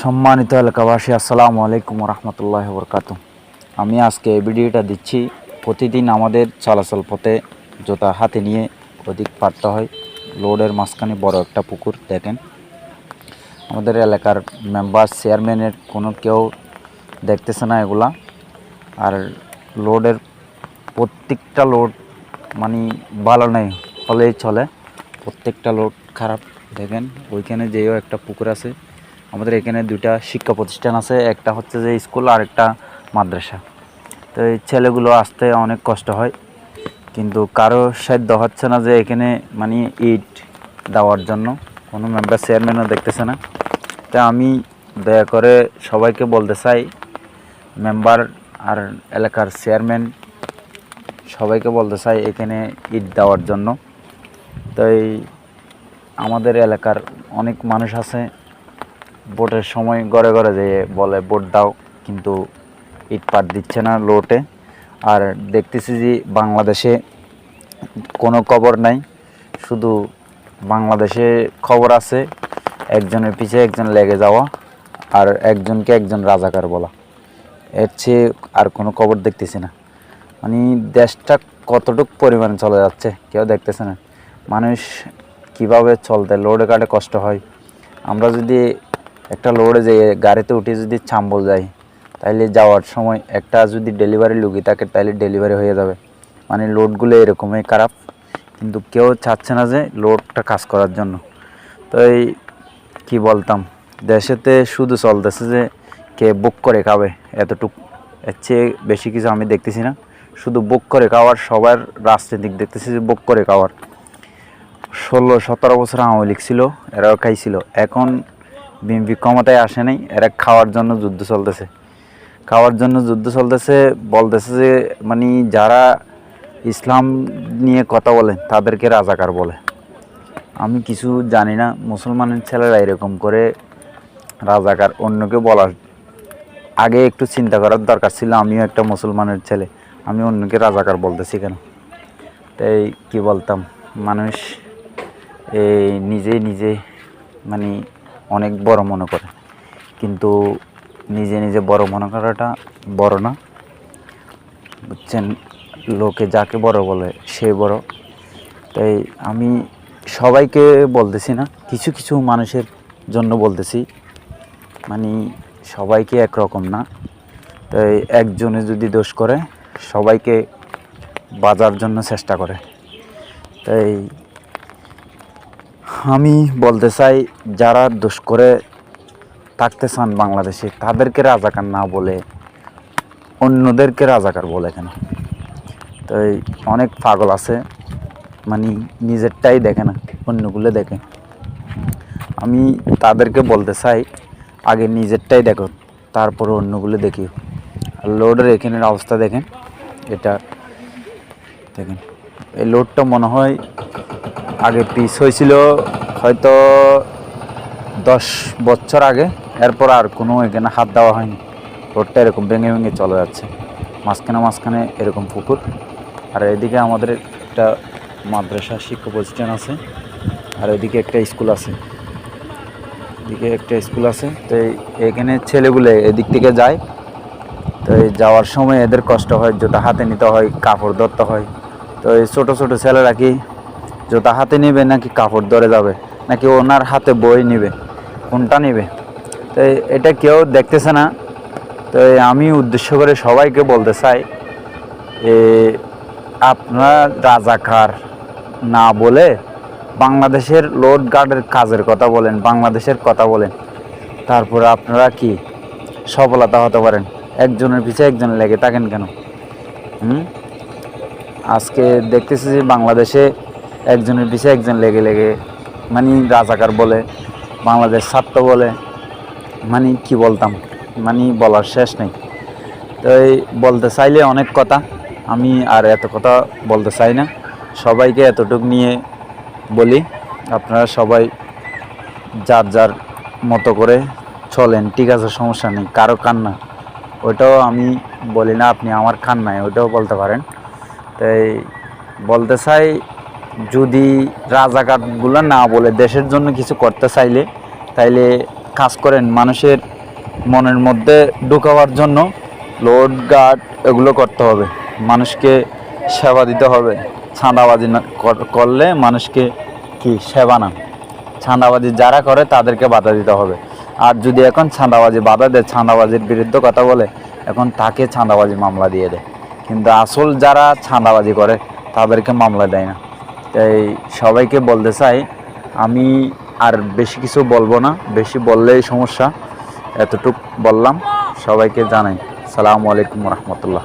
সম্মানিত এলাকাবাসী, আসসালামু আলাইকুম রহমতুল্লাহ বরকাত। আমি আজকে এই ভিডিওটা দিচ্ছি। প্রতিদিন আমাদের চলাচল পথে জুতা হাতে নিয়ে ওদিক পারতে হয়। লোডের মাঝখানে বড় একটা পুকুর দেখেন। আমাদের এলাকার মেম্বার চেয়ারম্যানের কোনো কেউ দেখতেছে না এগুলা। আর লোডের প্রত্যেকটা লোড মানে ভালো নেই হলেই চলে, প্রত্যেকটা লোড খারাপ। দেখেন ওইখানে যেও একটা পুকুর আছে। আমাদের এখানে দুইটা শিক্ষা প্রতিষ্ঠান আছে, একটা হচ্ছে যে স্কুল আর একটা মাদ্রাসা। তো এই ছেলেগুলো আসতে অনেক কষ্ট হয়, কিন্তু কারো সাধ্য হচ্ছে না যে এখানে মানে ইট দেওয়ার জন্য। কোনো মেম্বার চেয়ারম্যানও দেখতেছে না। তা আমি দয়া করে সবাইকে বলতে চাই, মেম্বার আর এলাকার চেয়ারম্যান সবাইকে বলতে চাই এখানে ইট দেওয়ার জন্য। তাই আমাদের এলাকার অনেক মানুষ আছে, ভোটের সময় ঘরে ঘরে যেয়ে বলে ভোট দাও, কিন্তু ইট পাট দিচ্ছে না লোটে। আর দেখতেছি যে বাংলাদেশে কোনো খবর নাই, শুধু বাংলাদেশে খবর আছে একজনের পিছে একজন লেগে যাওয়া আর একজনকে একজন রাজাকার বলা। এর চেয়ে আর কোনো খবর দেখতেছি না। মানে দেশটা কতটুকু পরিমাণে চলে যাচ্ছে কেউ দেখতেছে না। মানুষ কিভাবে চলতে লোডে কাটে কষ্ট হয়। আমরা যদি একটা লোডে যেয়ে গাড়িতে উঠে যদি চাম্বল যাই, তাইলে যাওয়ার সময় একটা যদি ডেলিভারি লুকি থাকে তাইলে ডেলিভারি হয়ে যাবে। মানে লোডগুলো এরকমই খারাপ, কিন্তু কেউ চাচ্ছে না যে লোডটা কাজ করার জন্য। তো এই কী বলতাম, দেশেতে শুধু চলতেছে যে কে বুক করে খাবে এতটুকু, এর চেয়ে বেশি কিছু আমি দেখতেছি না। শুধু বুক করে খাওয়ার, সবার রাজনীতিক দেখতেছি যে বুক করে খাওয়ার। 16-17 বছর আওয়ামী লীগ ছিল, এরাও খাইছিল। এখন বিএনপি ক্ষমতায় আসে নাই, এরা খাওয়ার জন্য যুদ্ধ চলতেছে। খাওয়ার জন্য যুদ্ধ চলতেছে বলতেছে যে মানে যারা ইসলাম নিয়ে কথা বলে তাদেরকে রাজাকার বলে। আমি কিছু জানি না, মুসলমানের ছেলেরা এরকম করে রাজাকার অন্যকে বলার আগে একটু চিন্তা করার দরকার ছিল। আমিও একটা মুসলমানের ছেলে, আমি অন্যকে রাজাকার বলতেছি কেন? তাই কি বলতাম, মানুষ এই নিজে নিজে মানে অনেক বড় মনে করে, কিন্তু নিজে নিজে বড় মনে করাটা বড় না, বুঝছেন? লোকে যাকে বড় বলে সে বড়। তাই আমি সবাইকে বলতেছি না, কিছু কিছু মানুষের জন্য বলতেছি। মানে সবাইকে একরকম না। তাই একজনে যদি দোষ করে সবাইকে বাজার জন্য চেষ্টা করে। তাই আমি বলতে চাই, যারা দোষ করে থাকতে চান বাংলাদেশে তাদেরকে রাজাকার না বলে অন্যদেরকে রাজাকার বলে কেন? তাই অনেক পাগল আছে, মানে নিজেরটাই দেখে না, অন্যগুলো দেখে। আমি তাদেরকে বলতে চাই, আগে নিজেরটাই দেখো, তারপরে অন্যগুলো দেখিও। আর লোডের এখানের অবস্থা দেখেন, এটা দেখেন। এই লোডটা মনে হয় আগে পিস হয়েছিল হয়তো 10 বছর আগে, এরপর আর কোনো এখানে হাত দেওয়া হয়নি। রোডটা এরকম ভেঙে ভেঙে চলে যাচ্ছে, মাঝখানে মাঝখানে এরকম পুকুর। আর এদিকে আমাদের একটা মাদ্রাসা শিক্ষা প্রতিষ্ঠান আছে, আর এদিকে একটা স্কুল আছে, এদিকে একটা স্কুল আছে। তো এখানে ছেলেগুলো এদিক থেকে যায়, তো এই যাওয়ার সময় এদের কষ্ট হয়, জুতা হাতে নিতে হয়, কাপড় ধরতে হয়। তো এই ছোটো ছোটো ছেলেরা কি জুতা হাতে নেবে নাকি কাপড় ধরে যাবে, নাকি ওনার হাতে বই নেবে, কোনটা নেবে? তো এটা কেউ দেখতেছে না। তো আমি উদ্দেশ্য করে সবাইকে বলতে চাই, আপনারা রাজাকার না বলে বাংলাদেশের লোড গার্ডের কাজের কথা বলেন, বাংলাদেশের কথা বলেন, তারপরে আপনারা কি সফলতা হতে পারেন। একজনের পিছিয়ে একজন লেগে থাকেন কেন? আজকে দেখতেছি যে বাংলাদেশে একজনের পিছিয়ে একজন লেগে লেগে মানে রাজাকার বলে, বাংলাদেশ ছাত্র বলে, মানে কি বলতাম, মানে বলার শেষ নেই। তো এই বলতে চাইলে অনেক কথা, আমি আর এত কথা বলতে চাই না। সবাইকে এতটুকু নিয়ে বলি, আপনারা সবাই যার যার মতো করে চলেন, ঠিক আছে, সমস্যা নেই। কারো কান্না ওইটাও আমি বলি না, আপনি আমার কান্নায় ওইটাও বলতে পারেন। তাই বলতে চাই, যদি রাজাকারগুলো না বলে দেশের জন্য কিছু করতে চাইলে, তাইলে কাজ করেন মানুষের মনের মধ্যে ঢুকাবার জন্য লোড গার্ড এগুলো করতে হবে, মানুষকে সেবা দিতে হবে। চাঁদাবাজি না করলে মানুষকে কি সেবা না, চাঁদাবাজি যারা করে তাদেরকে বাধা দিতে হবে। আর যদি এখন চাঁদাবাজি বাধা দেয়, চাঁদাবাজির বিরুদ্ধে কথা বলে, এখন তাকে চাঁদাবাজি মামলা দিয়ে দেয়, কিন্তু আসল যারা চাঁদাবাজি করে তাদেরকে মামলা দেয় না। তাই সবাইকে বলতে চাই, আমি আর বেশি কিছু বলবো না, বেশি বললেই সমস্যা, এতটুক বললাম। সবাইকে জানাই সালামু আলাইকুম রহমতুল্লাহ।